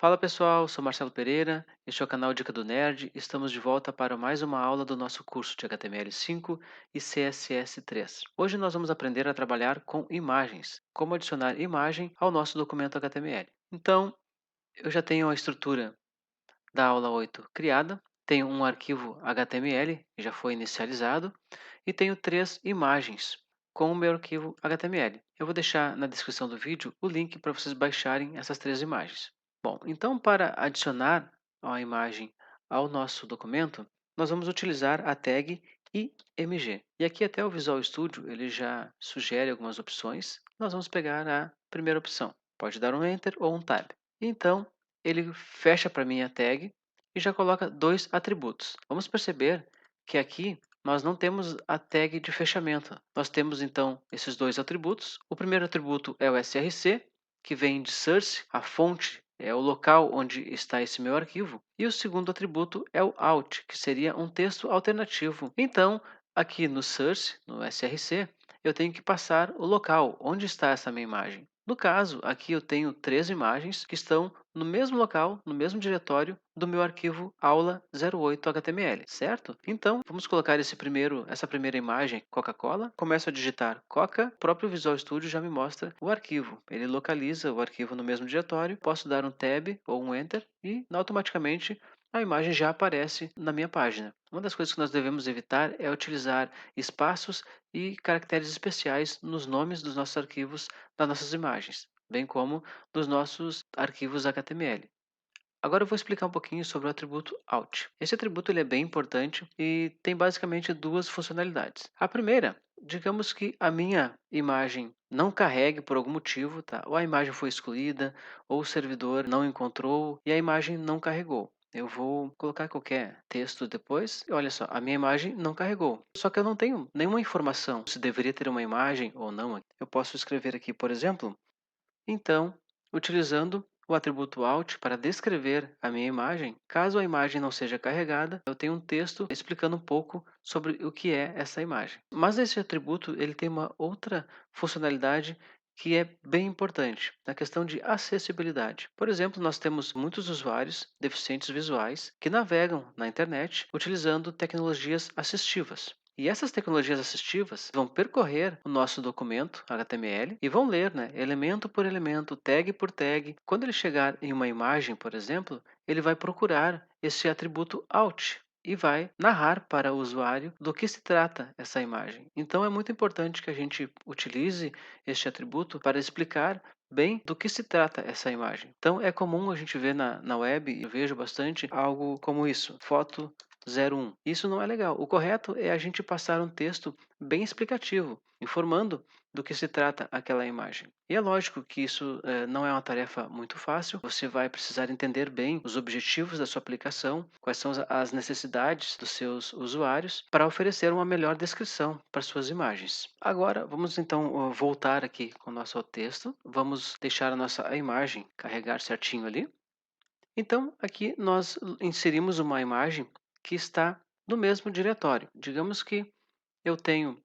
Fala pessoal, sou Marcelo Pereira, este é o canal Dica do Nerd. Estamos de volta para mais uma aula do nosso curso de HTML5 e CSS3. Hoje nós vamos aprender a trabalhar com imagens, como adicionar imagem ao nosso documento HTML. Então, eu já tenho a estrutura da aula 8 criada, tenho um arquivo HTML que já foi inicializado e tenho três imagens com o meu arquivo HTML. Eu vou deixar na descrição do vídeo o link para vocês baixarem essas três imagens. Bom, então para adicionar a imagem ao nosso documento, nós vamos utilizar a tag IMG. E aqui até o Visual Studio ele já sugere algumas opções. Nós vamos pegar a primeira opção. Pode dar um Enter ou um Tab. Então, ele fecha para mim a tag e já coloca dois atributos. Vamos perceber que aqui nós não temos a tag de fechamento. Nós temos então esses dois atributos. O primeiro atributo é o src, que vem de source, a fonte é o local onde está esse meu arquivo. E o segundo atributo é o out, que seria um texto alternativo. Então, aqui no source, no src, eu tenho que passar o local onde está essa minha imagem. No caso, aqui eu tenho três imagens que estão no mesmo local, no mesmo diretório do meu arquivo aula08html, certo? Então, vamos colocar essa primeira imagem, Coca-Cola. Começo a digitar Coca, o próprio Visual Studio já me mostra o arquivo. Ele localiza o arquivo no mesmo diretório, posso dar um Tab ou um Enter e automaticamente a imagem já aparece na minha página. Uma das coisas que nós devemos evitar é utilizar espaços e caracteres especiais nos nomes dos nossos arquivos, das nossas imagens, bem como dos nossos arquivos HTML. Agora eu vou explicar um pouquinho sobre o atributo out. Esse atributo ele é bem importante e tem basicamente duas funcionalidades. A primeira, digamos que a minha imagem não carregue por algum motivo, tá? Ou a imagem foi excluída, ou o servidor não encontrou e a imagem não carregou. Eu vou colocar qualquer texto depois e olha só, a minha imagem não carregou. Só que eu não tenho nenhuma informação se deveria ter uma imagem ou não. Eu posso escrever aqui, por exemplo, então, utilizando o atributo out para descrever a minha imagem, caso a imagem não seja carregada, eu tenho um texto explicando um pouco sobre o que é essa imagem. Mas esse atributo ele tem uma outra funcionalidade que é bem importante, na questão de acessibilidade. Por exemplo, nós temos muitos usuários deficientes visuais que navegam na internet utilizando tecnologias assistivas. E essas tecnologias assistivas vão percorrer o nosso documento HTML e vão ler, né, elemento por elemento, tag por tag. Quando ele chegar em uma imagem, por exemplo, ele vai procurar esse atributo out e vai narrar para o usuário do que se trata essa imagem. Então é muito importante que a gente utilize este atributo para explicar bem do que se trata essa imagem. Então é comum a gente ver na web, eu vejo bastante algo como isso, foto 01. Isso não é legal. O correto é a gente passar um texto bem explicativo, informando do que se trata aquela imagem. E é lógico que isso não é uma tarefa muito fácil. Você vai precisar entender bem os objetivos da sua aplicação, quais são as necessidades dos seus usuários, para oferecer uma melhor descrição para suas imagens. Agora, vamos então voltar aqui com o nosso texto. Vamos deixar a nossa imagem carregar certinho ali. Então, aqui nós inserimos uma imagem que está no mesmo diretório. Digamos que eu tenho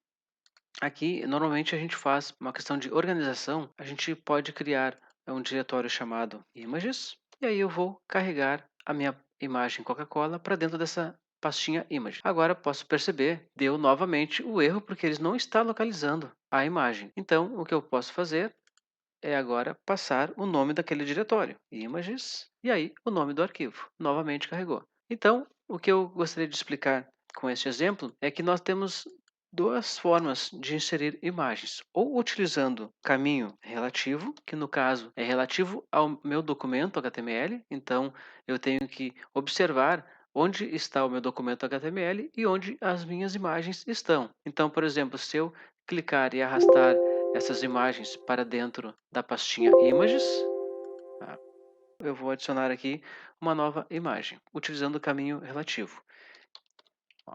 aqui, normalmente a gente faz uma questão de organização, a gente pode criar um diretório chamado images, e aí eu vou carregar a minha imagem Coca-Cola para dentro dessa pastinha image. Agora posso perceber, deu novamente o erro porque eles não está localizando a imagem. Então, o que eu posso fazer é agora passar o nome daquele diretório, images, e aí o nome do arquivo. Novamente carregou. Então, o que eu gostaria de explicar com este exemplo é que nós temos duas formas de inserir imagens, ou utilizando caminho relativo, que no caso é relativo ao meu documento HTML, então eu tenho que observar onde está o meu documento HTML e onde as minhas imagens estão. Então, por exemplo, se eu clicar e arrastar essas imagens para dentro da pastinha Images, tá? Eu vou adicionar aqui uma nova imagem, utilizando o caminho relativo. Ó,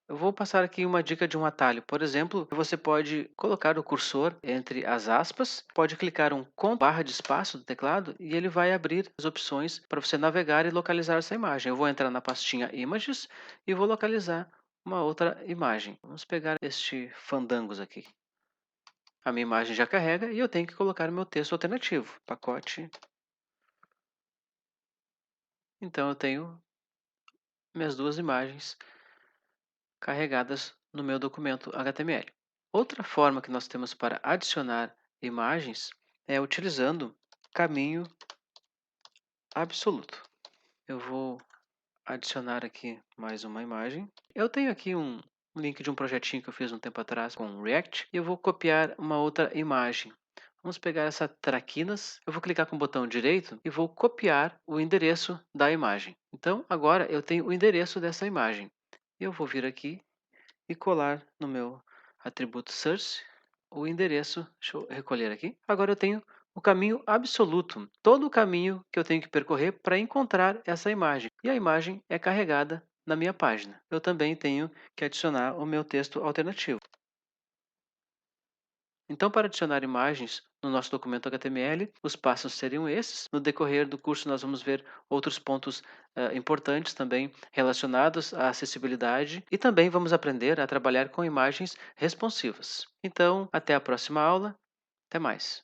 eu vou passar aqui uma dica de um atalho. Por exemplo, você pode colocar o cursor entre as aspas, pode clicar com barra de espaço do teclado e ele vai abrir as opções para você navegar e localizar essa imagem. Eu vou entrar na pastinha Images e vou localizar uma outra imagem. Vamos pegar este Fandangos aqui. A minha imagem já carrega e eu tenho que colocar o meu texto alternativo. Pacote Então eu tenho minhas duas imagens carregadas no meu documento HTML. Outra forma que nós temos para adicionar imagens é utilizando caminho absoluto. Eu vou adicionar aqui mais uma imagem. Eu tenho aqui um link de um projetinho que eu fiz um tempo atrás com React e eu vou copiar uma outra imagem. Vamos pegar essa traquinas, eu vou clicar com o botão direito e vou copiar o endereço da imagem. Então, agora eu tenho o endereço dessa imagem. Eu vou vir aqui e colar no meu atributo source o endereço. Deixa eu recolher aqui. Agora eu tenho o caminho absoluto, todo o caminho que eu tenho que percorrer para encontrar essa imagem. E a imagem é carregada na minha página. Eu também tenho que adicionar o meu texto alternativo. Então, para adicionar imagens no nosso documento HTML, os passos seriam esses. No decorrer do curso, nós vamos ver outros pontos importantes também relacionados à acessibilidade e também vamos aprender a trabalhar com imagens responsivas. Então, até a próxima aula. Até mais.